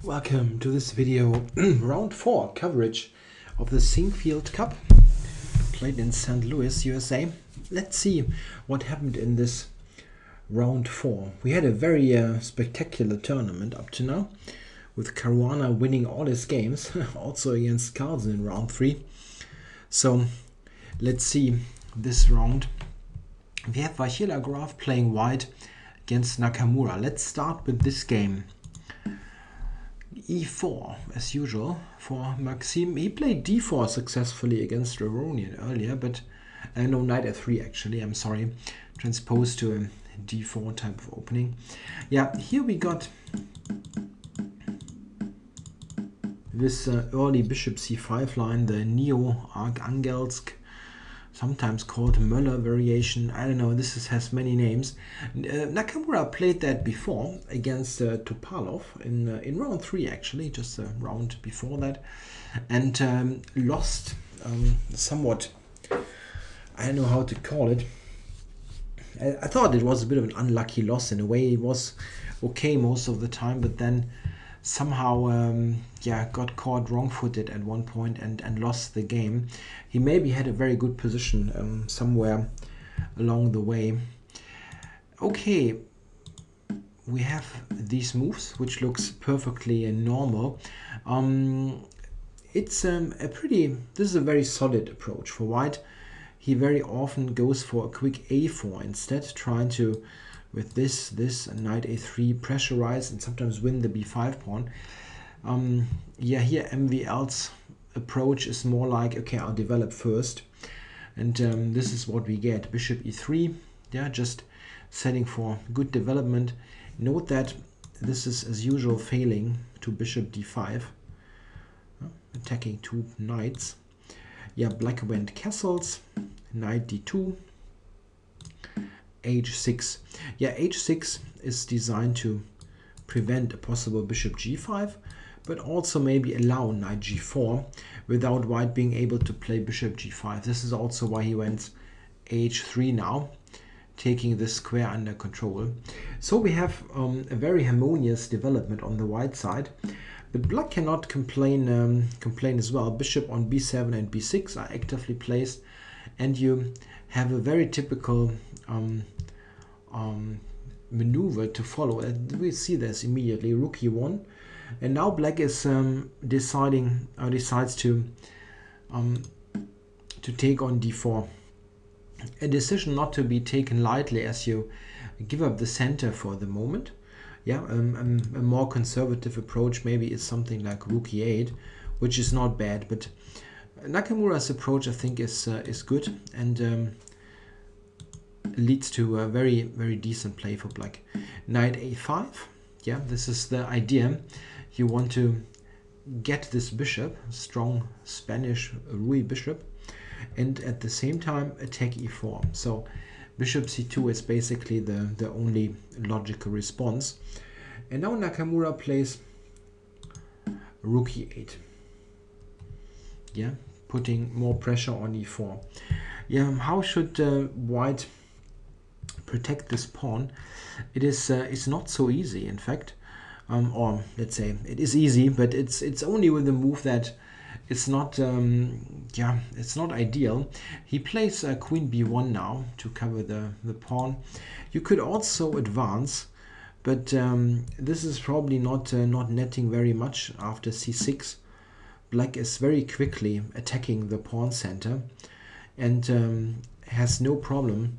Welcome to this video, round 4 coverage of the Sinquefield Cup, played in St. Louis, USA. Let's see what happened in this round 4. We had a very spectacular tournament up to now, with Caruana winning all his games, also against Carlsen in round 3. So let's see this round. We have Vachila Graf playing white against Nakamura. Let's start with this game. E4 as usual for Maxime. He played D4 successfully against Raronian earlier, but no, knight F3 actually, I'm sorry, transposed to a D4 type of opening. Yeah, here we got this early bishop C5 line, the Neo-Archangelsk, sometimes called Möller variation. I don't know, has many names. Nakamura played that before against Topalov in round 3 actually, just a round before that, and lost somewhat, I don't know how to call it. I thought it was a bit of an unlucky loss in a way. It was okay most of the time, but then somehow got caught wrong-footed at one point and lost the game. He maybe had a very good position somewhere along the way. Okay, we have these moves, which looks perfectly normal. This is a very solid approach for white. He very often goes for a quick A4 instead, trying to, with this knight A3, pressurize and sometimes win the B5 pawn. Here MVL's approach is more like, okay, I'll develop first, and this is what we get. Bishop E3, just setting for good development. Note that this is as usual failing to bishop D5, attacking two knights. Black went castles, knight D2, H6. H6 is designed to prevent a possible bishop G5, but also maybe allow knight G4 without white being able to play bishop G5. This is also why he went H3 now, taking the square under control. So we have a very harmonious development on the white side, but black cannot complain as well. Bishop on B7 and B6 are actively placed, and you have a very typical maneuver to follow. We see this immediately. Rook E1, and now black is decides to take on D4. A decision not to be taken lightly, as you give up the center for the moment. A more conservative approach maybe is something like Rook E8, which is not bad, but Nakamura's approach I think is good, and leads to a very, very decent play for black. Knight A5, this is the idea. You want to get this bishop, strong Spanish Rui bishop, and at the same time attack E4. So bishop C2 is basically the only logical response. And now Nakamura plays Rook E8. Putting more pressure on E4. How should white protect this pawn? It's not so easy, in fact, or let's say it is easy, but it's only with the move that it's not it's not ideal. He plays Queen B1 now to cover the pawn. You could also advance, but this is probably not netting very much after C6. Black is very quickly attacking the pawn center, and has no problem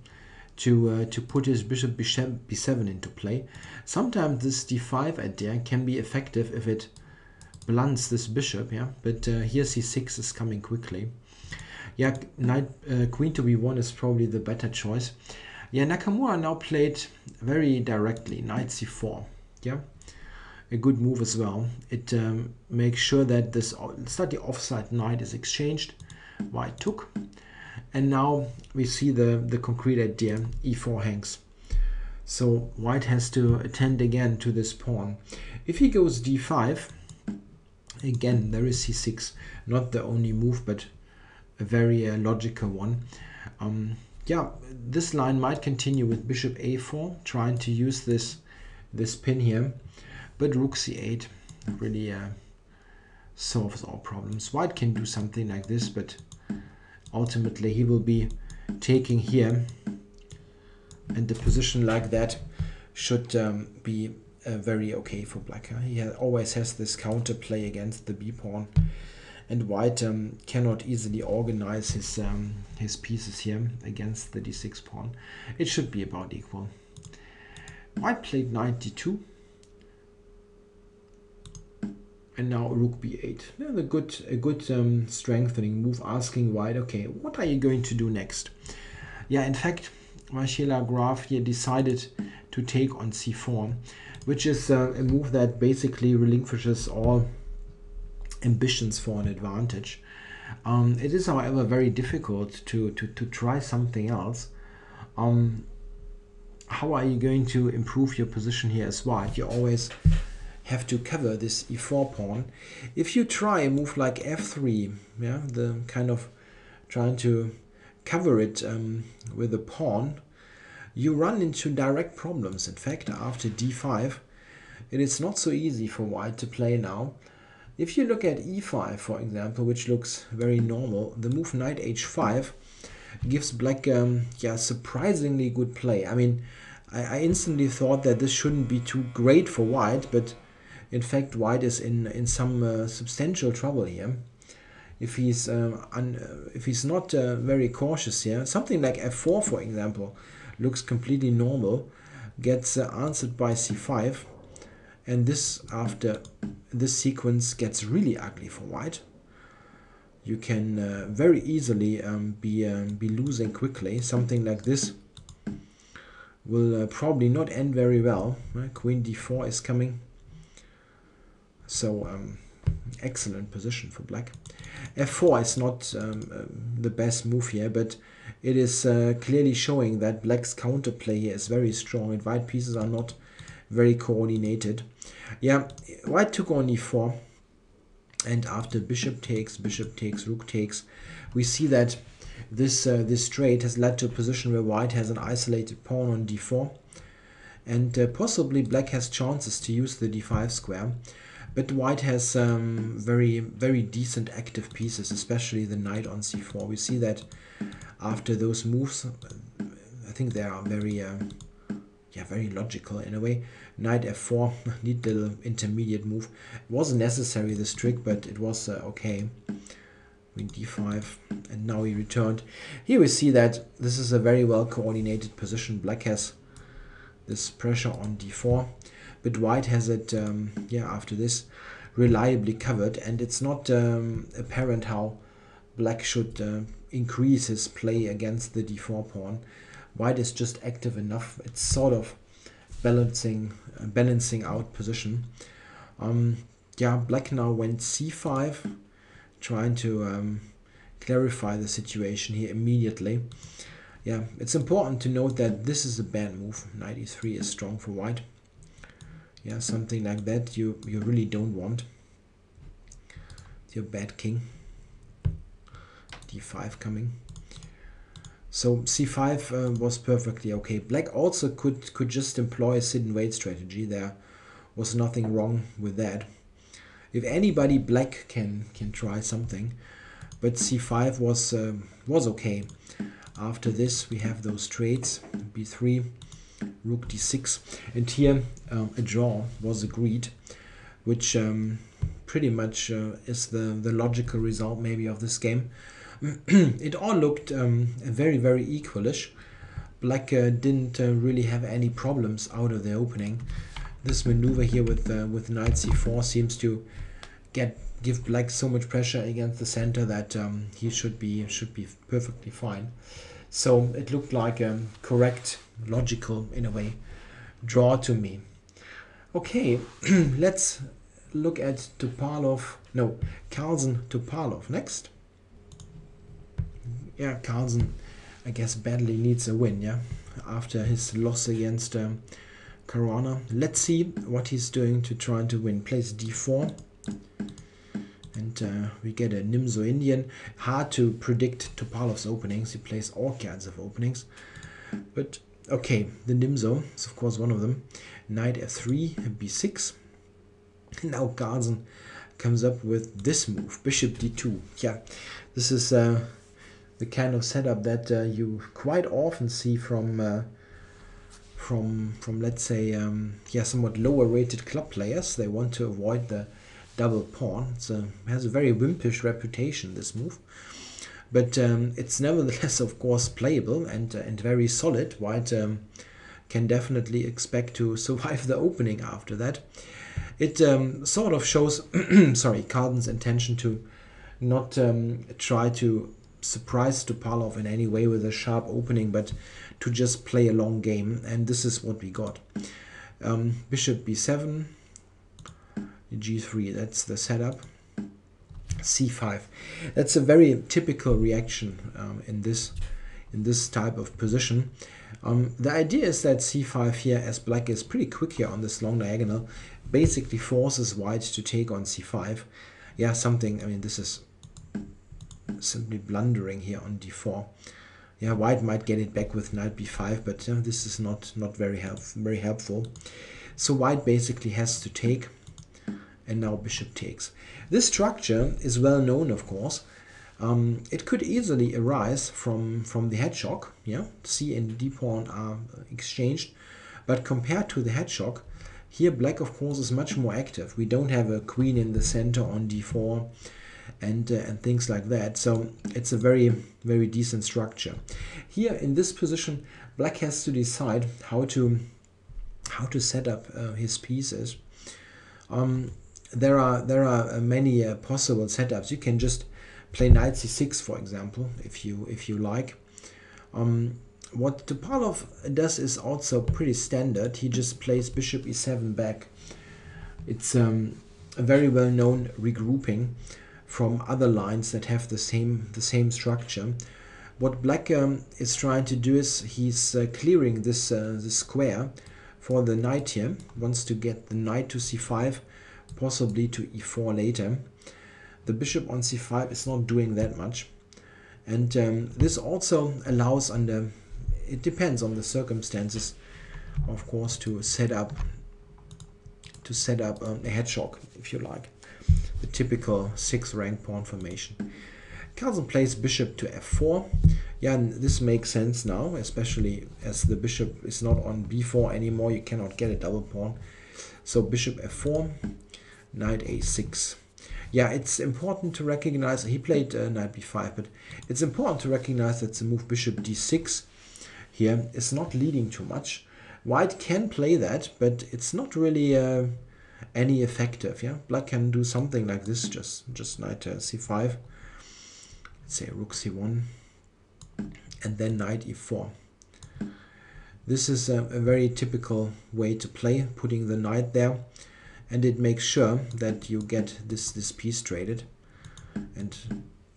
to put his bishop B7 into play. Sometimes this D5 idea can be effective if it blunts this bishop, but here C6 is coming quickly. Knight Queen to B1 is probably the better choice. Nakamura now played very directly Knight C4. A good move as well. It makes sure that this slightly offside knight is exchanged. White took, and now we see the concrete idea. E4 hangs. So white has to attend again to this pawn. If he goes D5, again there is C6. Not the only move, but a very logical one. This line might continue with bishop A4, trying to use this pin here, but rook C8. really solves our problems. White can do something like this, but ultimately he will be taking here, and the position like that should be very okay for black. He always has this counter play against the b pawn, and white cannot easily organize his pieces here against the d6 pawn. It should be about equal. White played knight d2, and now rook b8. Yeah, a good strengthening move, asking white, okay, what are you going to do next? Yeah, in fact, Marcela Graf here decided to take on c4, which is a move that basically relinquishes all ambitions for an advantage. It is, however, very difficult to try something else. How are you going to improve your position here as white? You always have to cover this e4 pawn. If you try a move like f3, yeah, the kind of trying to cover it with a pawn, you run into direct problems. In fact, after d5, it is not so easy for white to play now. If you look at e5, for example, which looks very normal, the move knight h5 gives black surprisingly good play. I mean, I instantly thought that this shouldn't be too great for white, but in fact white is in some substantial trouble here. If he's not very cautious here, something like f4, for example, looks completely normal, gets answered by c5, and this, after this sequence, gets really ugly for white. You can very easily be losing quickly. Something like this will probably not end very well. Queen d4 is coming. So excellent position for black. f4 is not the best move here, but it is clearly showing that black's counterplay here is very strong and white pieces are not very coordinated. Yeah, white took on e4, and after bishop takes, rook takes, we see that this trade has led to a position where white has an isolated pawn on d4, and possibly black has chances to use the d5 square. But white has very decent active pieces, especially the knight on c4. We see that after those moves, I think they are very logical in a way. Knight f4, neat little intermediate move. It wasn't necessary, this trick, but it was okay. Queen d5, and now he returned. Here we see that this is a very well coordinated position. Black has this pressure on d4, but white has it, after this, reliably covered, and it's not apparent how black should increase his play against the d4 pawn. White is just active enough. It's sort of balancing out position. Black now went c5, trying to clarify the situation here immediately. Yeah, it's important to note that this is a bad move. Knight e3 is strong for white. Yeah, something like that you really don't want. It's your bad king. d5 coming. So c5 was perfectly okay. Black also could just employ a sit and wait strategy. There was nothing wrong with that. If anybody, black can try something, but c5 was okay. After this, we have those trades, b3, rook d6, and here a draw was agreed, which pretty much is the logical result maybe of this game. It all looked very equalish. Black didn't really have any problems out of the opening. This maneuver here with knight c4 seems to give black so much pressure against the center that he should be perfectly fine. So it looked like a correct, logical, in a way, draw to me. Okay, let's look at Carlsen Topalov next. Yeah, Carlsen, I guess, badly needs a win, yeah, after his loss against Caruana. Let's see what he's doing to try to win. Plays d4, and we get a Nimzo Indian. Hard to predict Topalov's openings. He plays all kinds of openings. But, okay, the Nimzo is, of course, one of them. Knight f3, b6. Now Carlsen comes up with this move, bishop d2. Yeah, this is the kind of setup that you quite often see from let's say yeah, somewhat lower rated club players. They want to avoid the double pawn. It has a very wimpish reputation, this move, but it's nevertheless of course playable and very solid. White can definitely expect to survive the opening after that. It sort of shows sorry, Carlsen's intention to not try to surprise Topalov in any way with a sharp opening, but to just play a long game, and this is what we got. Bishop b7, g3, that's the setup. c5, that's a very typical reaction in this type of position. The idea is that c5 here, as black is pretty quick here on this long diagonal, basically forces white to take on c5. Yeah, something, I mean, this is simply blundering here on d4. Yeah, white might get it back with knight b5, but this is not very helpful. So white basically has to take, and now bishop takes. This structure is well known, of course. It could easily arise from the hedgehog. Yeah, c and d pawn are exchanged, but compared to the hedgehog, here black of course is much more active. We don't have a queen in the center on d4 and things like that. So it's a very decent structure. Here in this position, black has to decide how to set up his pieces. There are many possible setups. You can just play knight c6, for example, if you like. What Topalov does is also pretty standard. He just plays bishop e7 back. It's a very well known regrouping from other lines that have the same structure. What black is trying to do is he's clearing this square for the knight here. Wants to get the knight to c5, possibly to e4 later. The bishop on c5 is not doing that much, and this also allows, under, it depends on the circumstances, of course, to set up a hedgehog, if you like, the typical 6th rank pawn formation. Carlsen plays bishop to f4. Yeah, and this makes sense now, especially as the bishop is not on b4 anymore. You cannot get a double pawn. So bishop f4, knight a6. Yeah, it's important to recognize, he played knight b5, but it's important to recognize that the move bishop d6 here is not leading too much. White can play that, but it's not really any effective. Yeah, black can do something like this, just knight c5, let's say rook c1, and then knight e4. This is a very typical way to play, putting the knight there, and it makes sure that you get this piece traded, and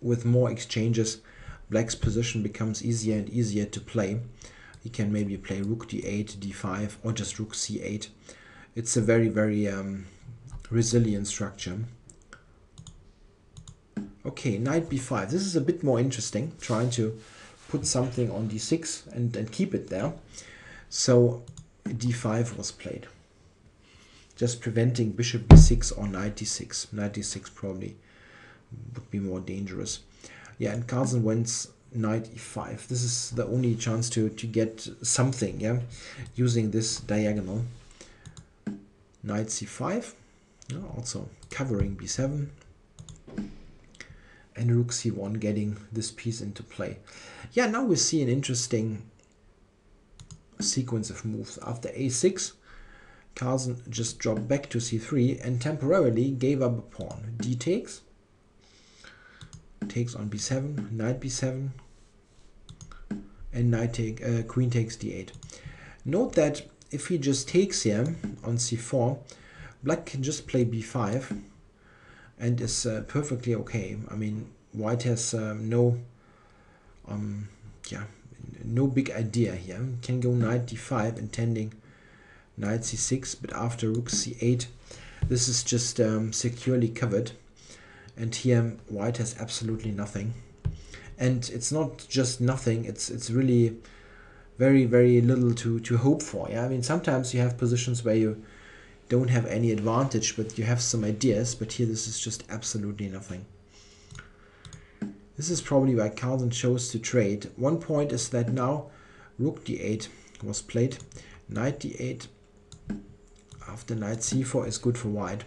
with more exchanges, black's position becomes easier and easier to play. He can maybe play rook d8, d5, or just rook c8. It's a very resilient structure. Okay, knight b5. This is a bit more interesting, trying to put something on d6 and keep it there. So d5 was played, just preventing bishop b6 or knight d6. Knight d6 probably would be more dangerous. Yeah, and Carlsen wins knight e5. This is the only chance to get something, yeah, using this diagonal. Knight c5, yeah, also covering b7, and rook c1, getting this piece into play. Yeah, now we see an interesting sequence of moves. After a6, Carlsen just dropped back to c3 and temporarily gave up a pawn. D takes on b7, knight b7, and queen takes d8. Note that if he just takes here on c4, black can just play b5 and is perfectly okay. I mean, white has no big idea here. Can go knight d5 intending knight c6, but after rook c8, this is just securely covered, and here white has absolutely nothing. And it's not just nothing, it's really very little to hope for. Yeah, I mean, sometimes you have positions where you don't have any advantage, but you have some ideas. But here this is just absolutely nothing. This is probably why Carlsen chose to trade. One point is that now rook d8 was played. Knight d8 after knight c4 is good for white.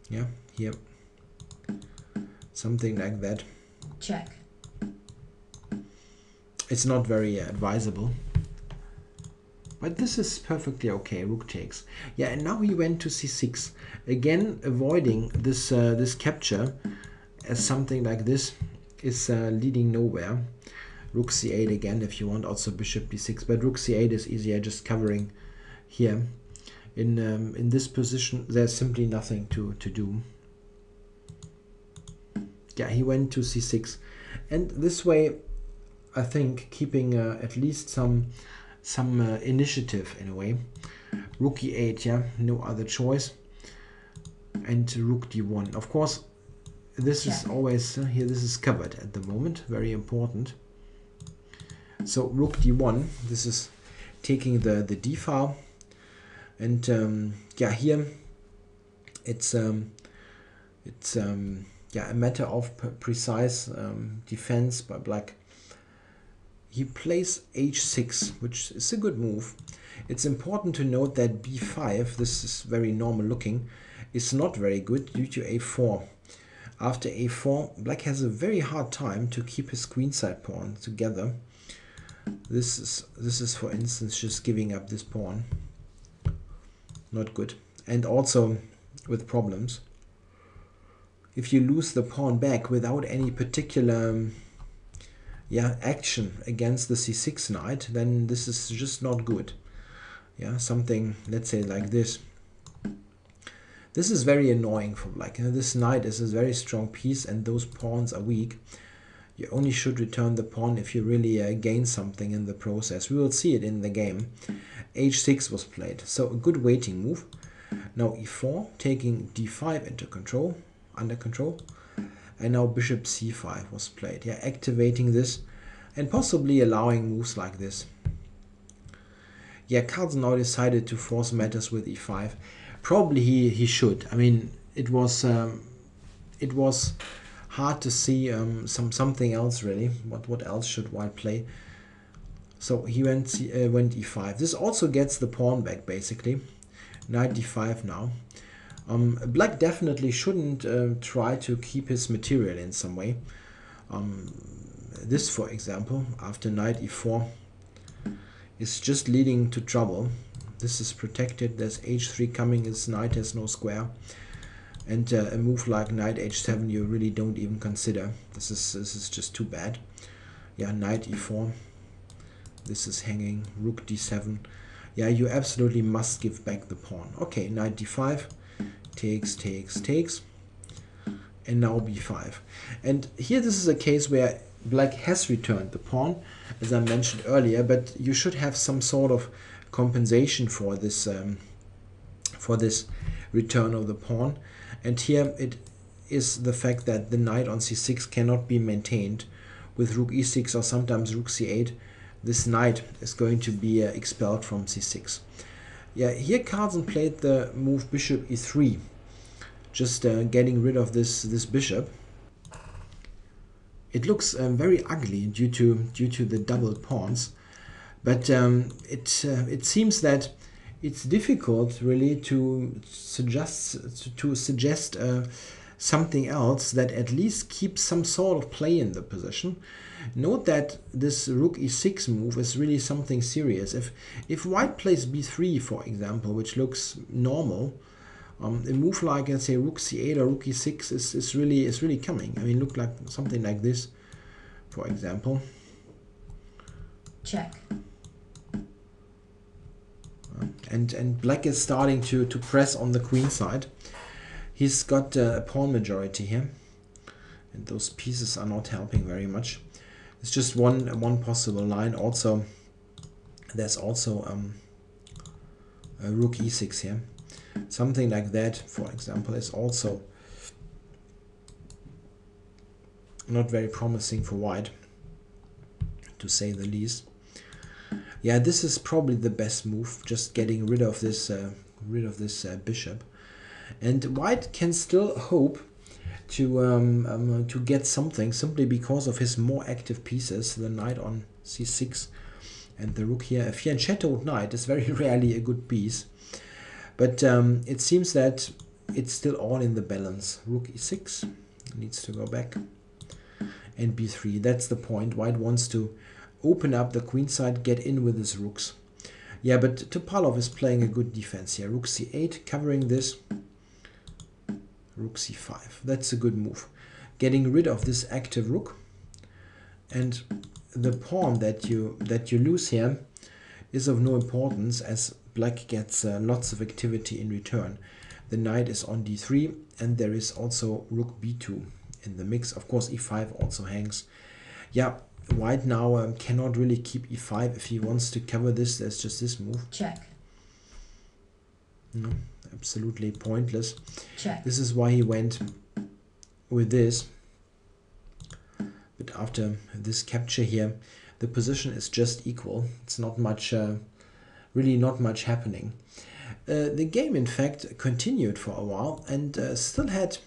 Yeah, here. Something like that. Check. It's not very advisable. But this is perfectly okay. Rook takes. Yeah, and now he went to c6. Again, avoiding this this capture as something like this is leading nowhere. Rook c8 again if you want, also bishop d6. But rook c8 is easier, just covering here. In this position, there's simply nothing to do. Yeah, he went to c6. And this way, I think, keeping at least some initiative in a way. Rook e8, yeah, no other choice. And rook d1. Of course, this is always here. This is covered at the moment. Very important. So rook d1. This is taking the d file, and yeah, here it's yeah, a matter of precise defense by black. He plays h6, which is a good move. It's important to note that b5, this is very normal looking, is not very good due to a4. After a4, black has a very hard time to keep his queenside pawn together. This is for instance just giving up this pawn. Not good. And also with problems. If you lose the pawn back without any particular action against the c6 knight, then this is just not good. Yeah, something, let's say like this. This is very annoying for black. This knight is a very strong piece and those pawns are weak. You only should return the pawn if you really gain something in the process. We will see it in the game. h6 was played, so a good waiting move. Now e4, taking d5 under control. And now bishop c5 was played. Yeah, activating this and possibly allowing moves like this. Yeah, Carlsen now decided to force matters with e5. Probably he should. I mean, it was hard to see something else really. What else should white play? So he went e5. This also gets the pawn back basically. Knight d5 now. Black definitely shouldn't try to keep his material in some way. This, for example, after knight e4 is just leading to trouble. This is protected. There's h3 coming. His knight has no square. And a move like knight h7 you really don't even consider. This is just too bad. Yeah, knight e4. This is hanging. Rook d7. Yeah, you absolutely must give back the pawn. Okay, knight d5. Takes. And now b5. And here this is a case where black has returned the pawn, as I mentioned earlier, but you should have some sort of compensation for this return of the pawn. And here it is the fact that the knight on c6 cannot be maintained. With rook e6 or sometimes rook c8, this knight is going to be expelled from c6. Yeah, here Carlsen played the move bishop e3, just getting rid of this bishop. It looks very ugly due to the double pawns, but it seems that it's difficult really to suggest something else that at least keeps some sort of play in the position. Note that this rook e6 move is really something serious. If white plays b3, for example, which looks normal, a move like, let's say, rook c8 or rook e6 is really coming. I mean, look like something like this, for example. Check. And black is starting to press on the queen side. He's got a pawn majority here, and those pieces are not helping very much. It's just one possible line. Also, there's also a rook e6 here. Something like that, for example, is also not very promising for white, to say the least. Yeah, this is probably the best move, just getting rid of this rid of this bishop. And white can still hope to get something simply because of his more active pieces, the knight on c6 and the rook here. A fianchettoed knight is very rarely a good piece, but it seems that it's still all in the balance. Rook e6 needs to go back, and b3. That's the point. White wants to open up the queen side, get in with his rooks. Yeah, but Topalov is playing a good defense here. Rook c8 covering this. Rook c5. That's a good move. Getting rid of this active rook, and the pawn that you lose here is of no importance, as black gets lots of activity in return. The knight is on d3, and there is also rook b2 in the mix. Of course, e5 also hangs. Yeah, white now cannot really keep e5 if he wants to cover this. There's just this move. Check. No, absolutely pointless. Check. This is why he went with this. But after this capture here, the position is just equal. It's not much, really not much happening. The game, in fact, continued for a while and still had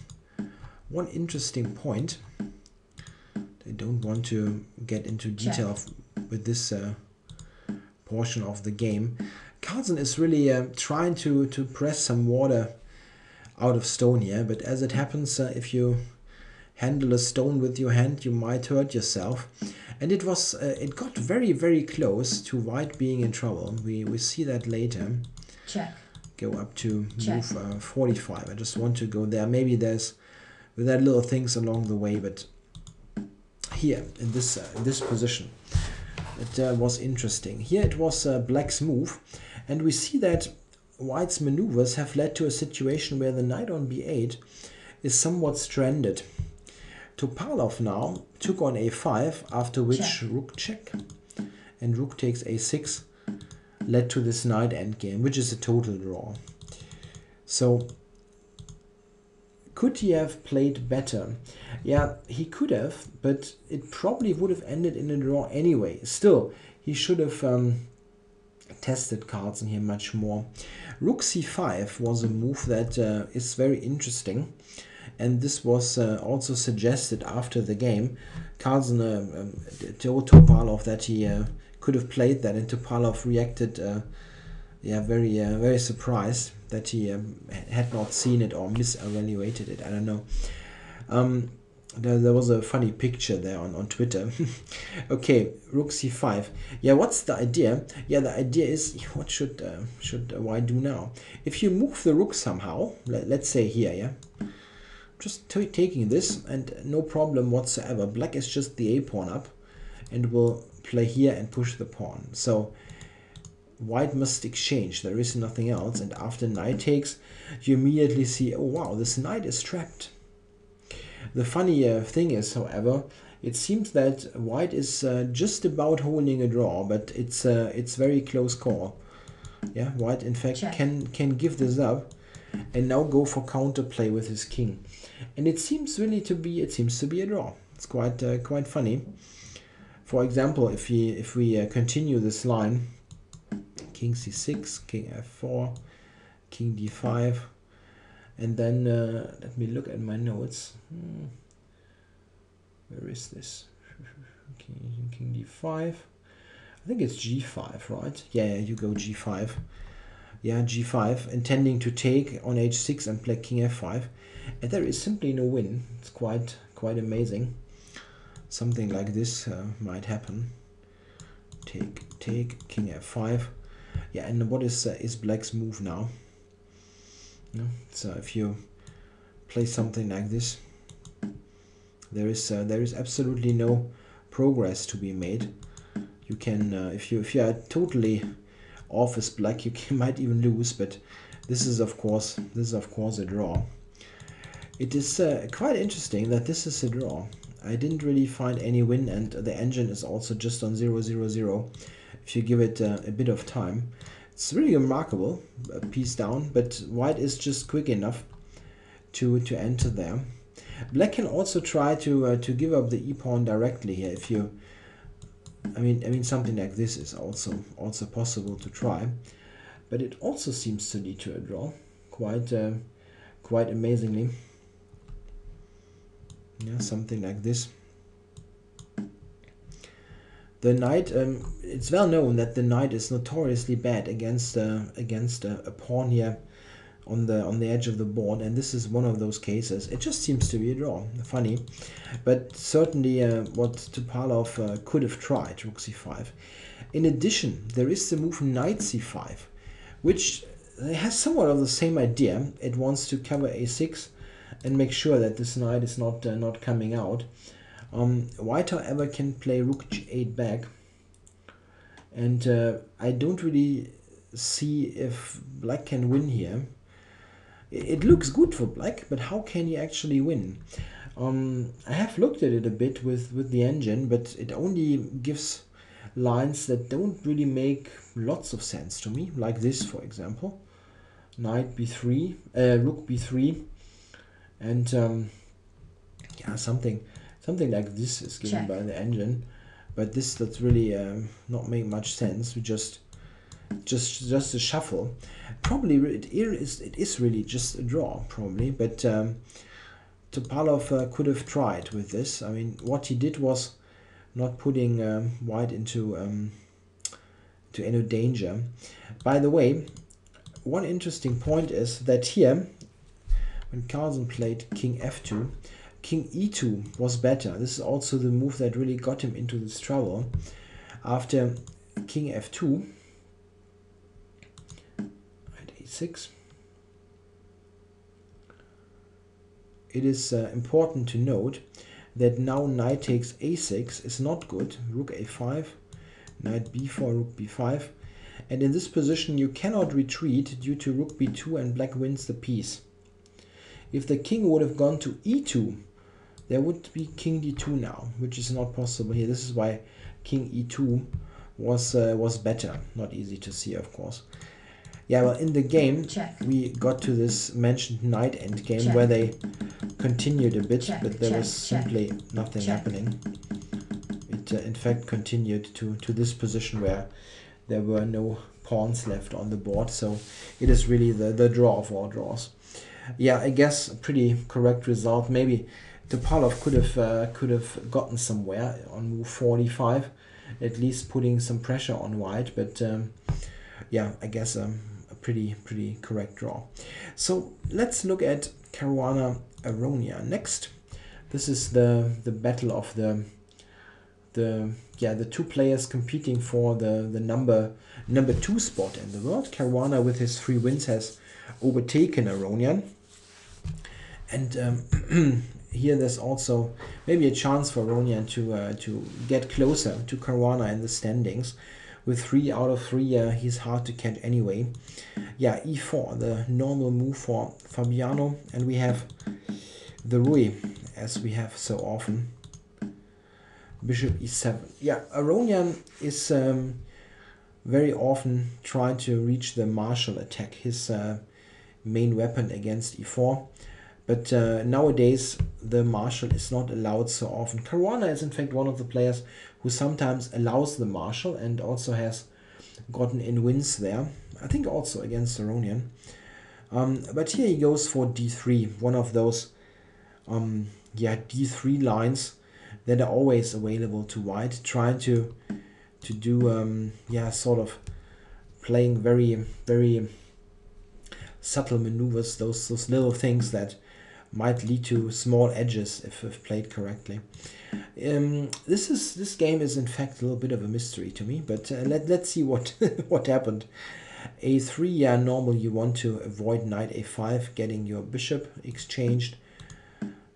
one interesting point. I don't want to get into detail with this portion of the game. Carlsen is really trying to press some water out of stone here, but as it happens, if you handle a stone with your hand, you might hurt yourself. And it got very, very close to white being in trouble. We see that later. Check. Go up to move 45. I just want to go there. Maybe there's with that little things along the way, but here in this position, it was interesting. Here it was black's move, and we see that white's maneuvers have led to a situation where the knight on b8 is somewhat stranded. Topalov now took on a5, after which rook check, and rook takes a6 led to this knight endgame, which is a total draw. So could he have played better? Yeah, he could have, but it probably would have ended in a draw anyway. Still, he should have tested Carlsen here much more. Rook c5 was a move that is very interesting, and this was also suggested after the game. Carlsen told Topalov that he could have played that, and Topalov reacted very surprised that he had not seen it or misevaluated it. I don't know. There was a funny picture there on Twitter. Okay, rook c5. Yeah, what's the idea? Yeah, the idea is, what should white do now? If you move the rook somehow, let's say here, yeah, just taking this and no problem whatsoever. Black is just the a pawn up and will play here and push the pawn. So white must exchange. There is nothing else. And after knight takes, you immediately see, oh wow, this knight is trapped. The funny thing is, however, it seems that white is just about holding a draw, but it's very close call. Yeah, white in fact can give this up and now go for counterplay with his king, and it seems really to be a draw. It's quite funny. For example, if we continue this line, king c6, king f4, king d5. And then let me look at my notes. Where is this? King d5. I think it's g5, right? Yeah, you go g5. Yeah, g5, intending to take on h6 and play king f5. And there is simply no win. It's quite amazing. Something like this might happen. Take, king f5. Yeah, and what is black's move now? No? So if you play something like this, there is absolutely no progress to be made. You can if you are totally off as black, you might even lose. But this is of course a draw. It is quite interesting that this is a draw. I didn't really find any win, and the engine is also just on 000. If you give it a bit of time. It's really remarkable, a piece down, but white is just quick enough to enter there. Black can also try to give up the e-pawn directly here. If you, I mean something like this is also possible to try, but it also seems to lead to a draw, quite amazingly. Yeah, something like this. The knight, it's well known that the knight is notoriously bad against a pawn here on the edge of the board, and this is one of those cases. It just seems to be a draw. Funny, but certainly what Topalov could have tried, rook c5. In addition, there is the move knight c5, which has somewhat of the same idea. It wants to cover a6 and make sure that this knight is not coming out. White, however, can play rook g8 back, and I don't really see if black can win here. It looks good for black, but how can he actually win? I have looked at it a bit with the engine, but it only gives lines that don't really make lots of sense to me, like this, for example. Knight b3, rook b3, and yeah, something like this is given by the engine, but this does really not make much sense. We just a shuffle. Probably it is really just a draw, probably, but Topalov could have tried with this. I mean, what he did was not putting white into any danger. By the way, one interesting point is that here, when Carlsen played king f2, king e2 was better. This is also the move that really got him into this trouble. After king f2, knight a6, it is important to note that now knight takes a6 is not good. Rook a5, knight b4, rook b5, and in this position you cannot retreat due to rook b2 and black wins the piece. If the king would have gone to e2, there would be king d2 now, which is not possible here. This is why king e2 was better. Not easy to see, of course. Yeah, well, in the game, we got to this mentioned knight endgame where they continued a bit, but there was simply nothing happening. It, in fact, continued to this position where there were no pawns left on the board. So it is really the draw of all draws. Yeah, I guess a pretty correct result. Maybe Topalov could have gotten somewhere on move 45, at least putting some pressure on white. But yeah, I guess a pretty correct draw. So let's look at Caruana Aronia next. This is the battle of the two players competing for the number 2 spot in the world. Caruana with his 3 wins has overtaken Aronian, and here there's also maybe a chance for Aronian to get closer to Caruana in the standings. With 3 out of 3, he's hard to catch anyway. Yeah, e4, the normal move for Fabiano, and we have the Rui, as we have so often. Bishop e7. Yeah, Aronian is very often trying to reach the martial attack, his main weapon against e4. But nowadays, the marshal is not allowed so often. Caruana is in fact one of the players who sometimes allows the marshal and also has gotten in wins there. I think also against Aronian. But here he goes for d3, one of those d3 lines that are always available to white, trying to do sort of playing very subtle maneuvers, those little things that might lead to small edges if played correctly. This game is in fact a little bit of a mystery to me, but let's see what what happened. A3, yeah, normal, you want to avoid knight a5, getting your bishop exchanged.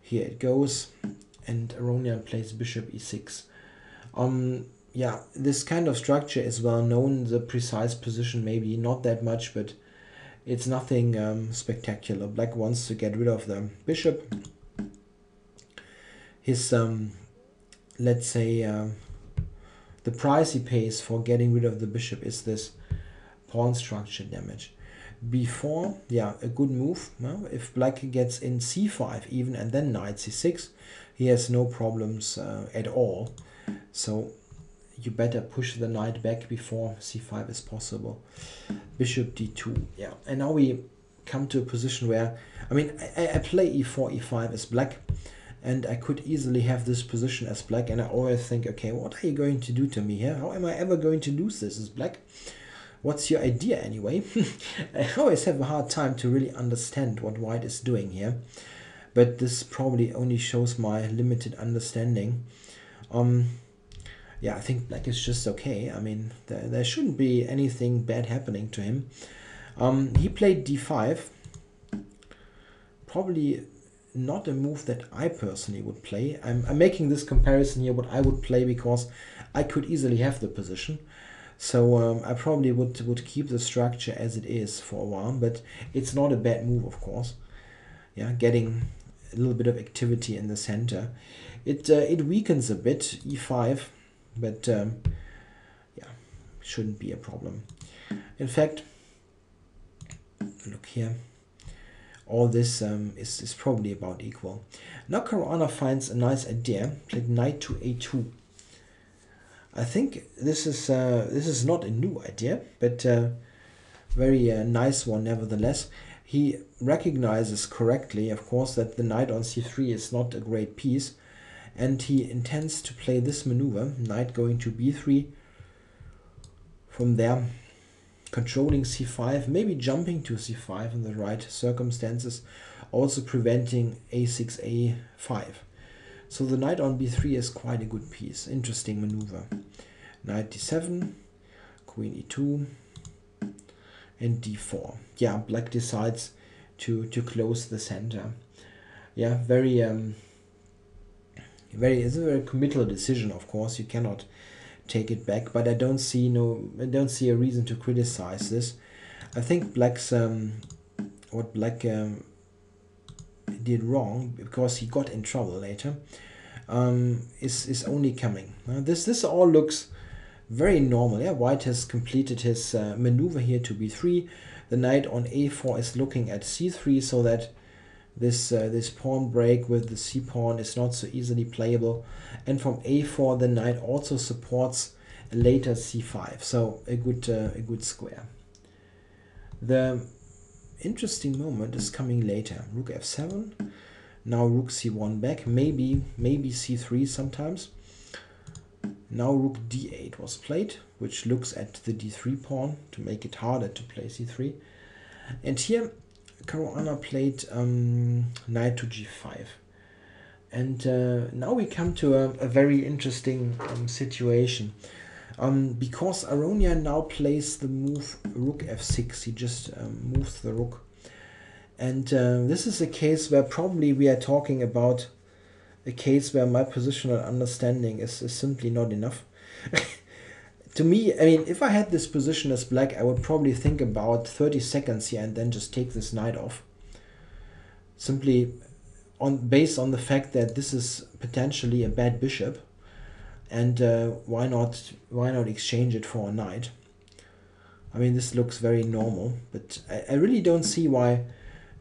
Here it goes, and Aronian plays bishop e6. Yeah, this kind of structure is well known. The precise position maybe not that much, but it's nothing spectacular. Black wants to get rid of the bishop. His, let's say, the price he pays for getting rid of the bishop is this pawn structure damage. B4, yeah, a good move. No? If black gets in c5 even and then knight c6, he has no problems at all. So you better push the knight back before c5 is possible. Bishop d2. Yeah, and now we come to a position where, I mean, I play e4, e5 as black, and I could easily have this position as black, and I always think, okay, what are you going to do to me here? How am I ever going to lose this as black? What's your idea anyway? I always have a hard time to really understand what white is doing here, but this probably only shows my limited understanding. Yeah, I think black is just okay. I mean, there shouldn't be anything bad happening to him. He played d5. Probably not a move that I personally would play. I'm making this comparison here, what I would play, because I could easily have the position. So I probably would keep the structure as it is for a while, but it's not a bad move, of course. Yeah, getting a little bit of activity in the center. It weakens a bit, e5, but yeah, shouldn't be a problem. In fact, look here. All this is probably about equal. Now Caruana finds a nice idea. Played knight to a2. I think this is not a new idea, but very nice one nevertheless. He recognizes correctly, of course, that the knight on c3 is not a great piece, and he intends to play this maneuver, knight going to b3. From there, controlling c5, maybe jumping to c5 in the right circumstances, also preventing a6, a5. So the knight on b3 is quite a good piece. Interesting maneuver. Knight d7, queen e2, and d4. Yeah, black decides to close the center. Yeah, it's a very committal decision, of course. You cannot take it back, but I don't see a reason to criticize this. I think black's what black did wrong, because he got in trouble later, is only coming. This all looks very normal. Yeah, white has completed his maneuver here to b3. The knight on a4 is looking at c3, so that this pawn break with the c pawn is not so easily playable, and from a4 the knight also supports a later c5, so a good square. The interesting moment is coming later. Rook f7, now rook c1 back, maybe c3 sometimes. Now rook d8 was played, which looks at the d3 pawn to make it harder to play c3. And here Caruana played knight to g5. And now we come to a very interesting situation. Because Aronia now plays the move rook f6, he just moves the rook. And this is a case where probably we are talking about a case where my positional understanding is simply not enough. To me, I mean, if I had this position as black, I would probably think about 30 seconds here and then just take this knight off. Simply based on the fact that this is potentially a bad bishop, and why not exchange it for a knight? I mean, this looks very normal, but I really don't see why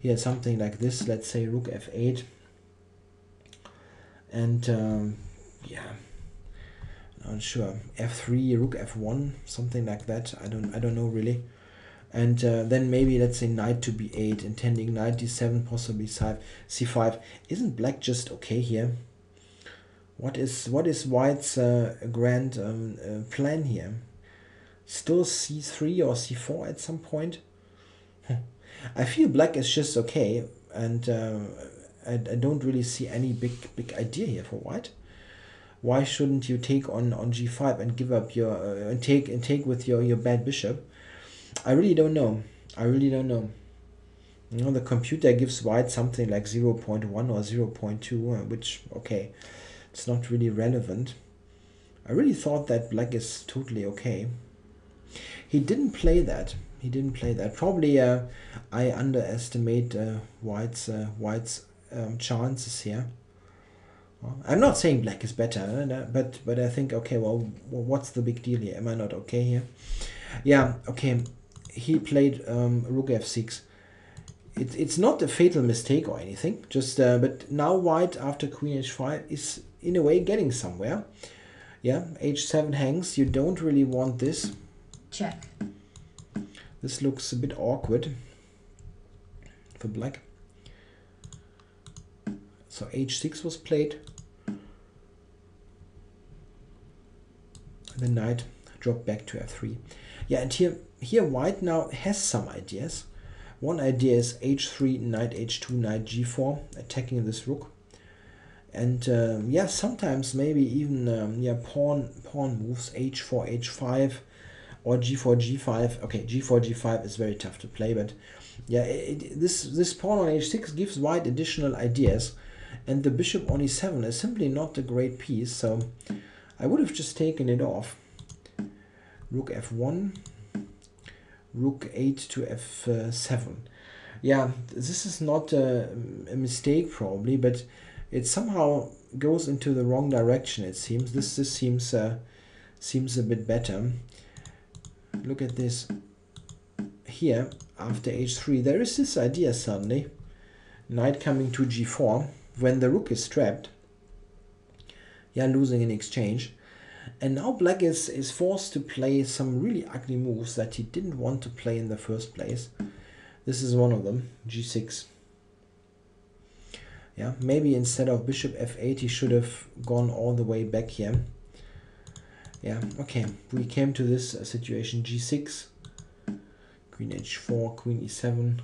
here something like this, let's say rook f8, and yeah, I'm not sure, f3, rook f1, something like that. I don't know really. And then maybe, let's say, knight to b8, intending knight d7, possibly c5. Isn't black just okay here? What is white's grand plan here? Still c3 or c4 at some point? I feel black is just okay, and I don't really see any big idea here for white. Why shouldn't you take on g5 and give up your and take with your bad bishop? I really don't know. You know, the computer gives white something like 0.1 or 0.2, which, okay, it's not really relevant. I really thought that black is totally okay. He didn't play that. Probably I underestimate white's chances here. I'm not saying black is better, but I think, okay, well, what's the big deal here? Am I not okay here? Yeah, okay. He played rook f6. It's not a fatal mistake or anything. Just but now white after queen h5 is in a way getting somewhere. Yeah, h7 hangs. You don't really want this. Check. This looks a bit awkward for black. So h6 was played. The knight dropped back to f3. Yeah, and here white now has some ideas. One idea is h3, knight h2, knight g4, attacking this rook. And yeah, sometimes maybe even yeah, pawn moves, h4, h5, or g4, g5. Okay, g4, g5 is very tough to play, but yeah, this pawn on h6 gives white additional ideas, and the bishop on e7 is simply not a great piece, so I would have just taken it off. Rook f1, rook 8 to f7. Yeah, this is not a mistake probably, but it somehow goes into the wrong direction, it seems. This seems a bit better. Look at this. Here, after h3, there is this idea suddenly. Knight coming to g4, when the rook is trapped. Yeah, losing in exchange. And now black is forced to play some really ugly moves that he didn't want to play in the first place. This is one of them, g6. Yeah, maybe instead of bishop f8 he should have gone all the way back here. Yeah, okay, we came to this situation, g6, queen h4, queen e7,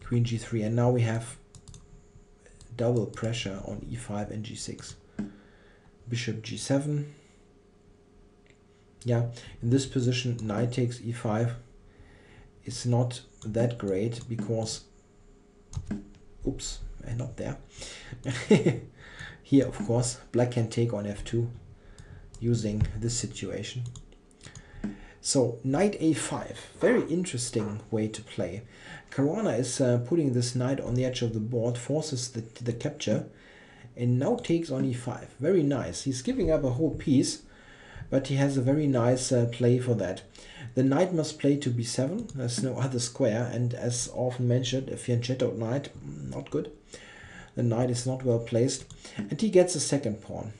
queen g3, and now we have double pressure on e5 and g6. Bishop g7. Yeah, in this position knight takes e5 is not that great because, oops, not there. Here, of course, black can take on f2 using this situation. So knight a5, very interesting way to play. Caruana is putting this knight on the edge of the board, forces the capture, and now takes on e5. Very nice. He's giving up a whole piece, but he has a very nice play for that. The knight must play to b7. There's no other square, and as often mentioned, a fianchettoed knight, not good. The knight is not well placed, and he gets a second pawn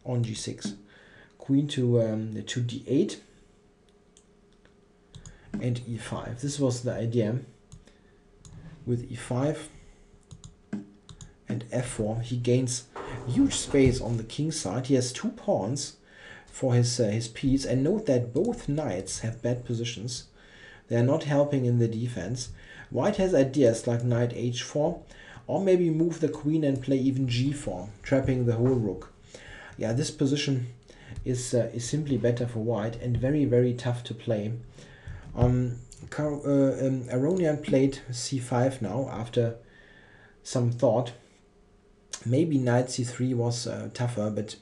on g6. Queen to d8 and e5. This was the idea. With e5 and f4, he gains huge space on the king side. He has two pawns for his piece, and note that both knights have bad positions. They are not helping in the defense. White has ideas like knight h4, or maybe move the queen and play even g4, trapping the whole rook. Yeah, this position is simply better for white and very, very tough to play. Aronian played c5 now after some thought. Maybe knight c3 was tougher, but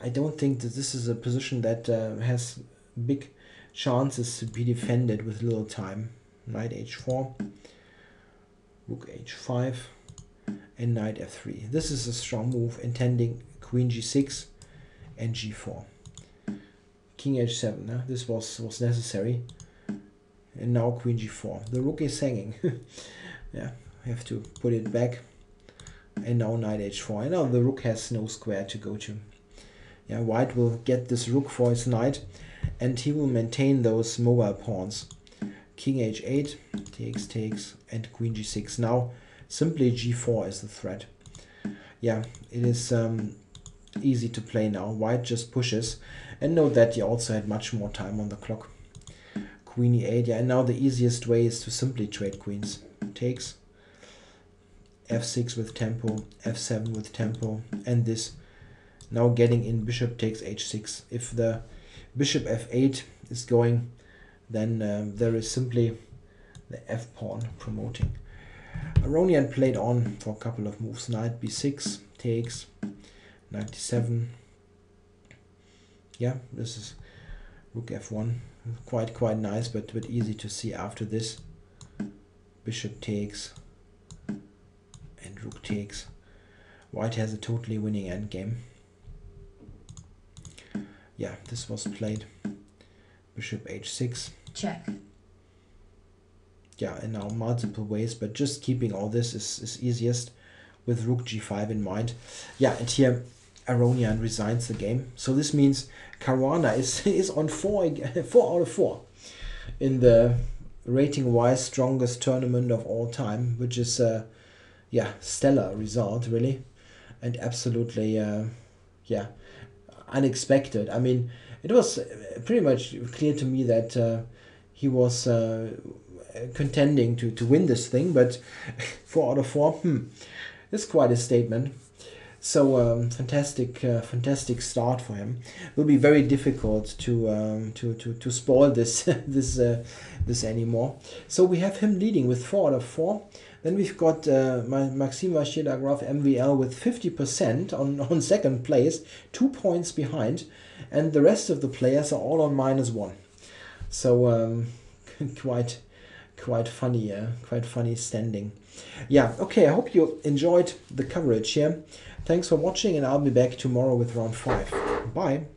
I don't think that this is a position that has big chances to be defended with little time. Knight h4, rook h5, and knight f3. This is a strong move, intending queen g6 and g4. King h7, huh? This was necessary. And now queen g4. The rook is hanging. Yeah, I have to put it back. And now knight h4. And now the rook has no square to go to. Yeah, white will get this rook for his knight, and he will maintain those mobile pawns. King h8, takes, and queen g6. Now simply g4 is the threat. Yeah, it is easy to play now. White just pushes, and note that he also had much more time on the clock. Queen e8, yeah, and now the easiest way is to simply trade queens. Takes, f6 with tempo, f7 with tempo, and this. Now getting in bishop takes h6. If the bishop f8 is going, then there is simply the f pawn promoting. Aronian played on for a couple of moves. Knight b6 takes, knight d7. Yeah, this is rook f1. Quite nice, but easy to see after this. Bishop takes and rook takes. White has a totally winning endgame. Yeah, this was played. Bishop h6. Check. Yeah, and now multiple ways, but just keeping all this is easiest with rook g5 in mind. Yeah, and here Aronian resigns the game. So this means Caruana is on 4 out of 4 in the rating-wise strongest tournament of all time, which is yeah, stellar result really, and absolutely yeah, unexpected. I mean, it was pretty much clear to me that he was contending to win this thing, but 4 out of 4, it's quite a statement. So fantastic start for him. Will be very difficult to spoil this this anymore. So we have him leading with 4 out of 4. Then we've got Maxime Vachier-Lagrave MVL with 50% on second place, 2 points behind, and the rest of the players are all on -1. So quite funny standing. Yeah, okay, I hope you enjoyed the coverage here. Thanks for watching, and I'll be back tomorrow with round 5. Bye.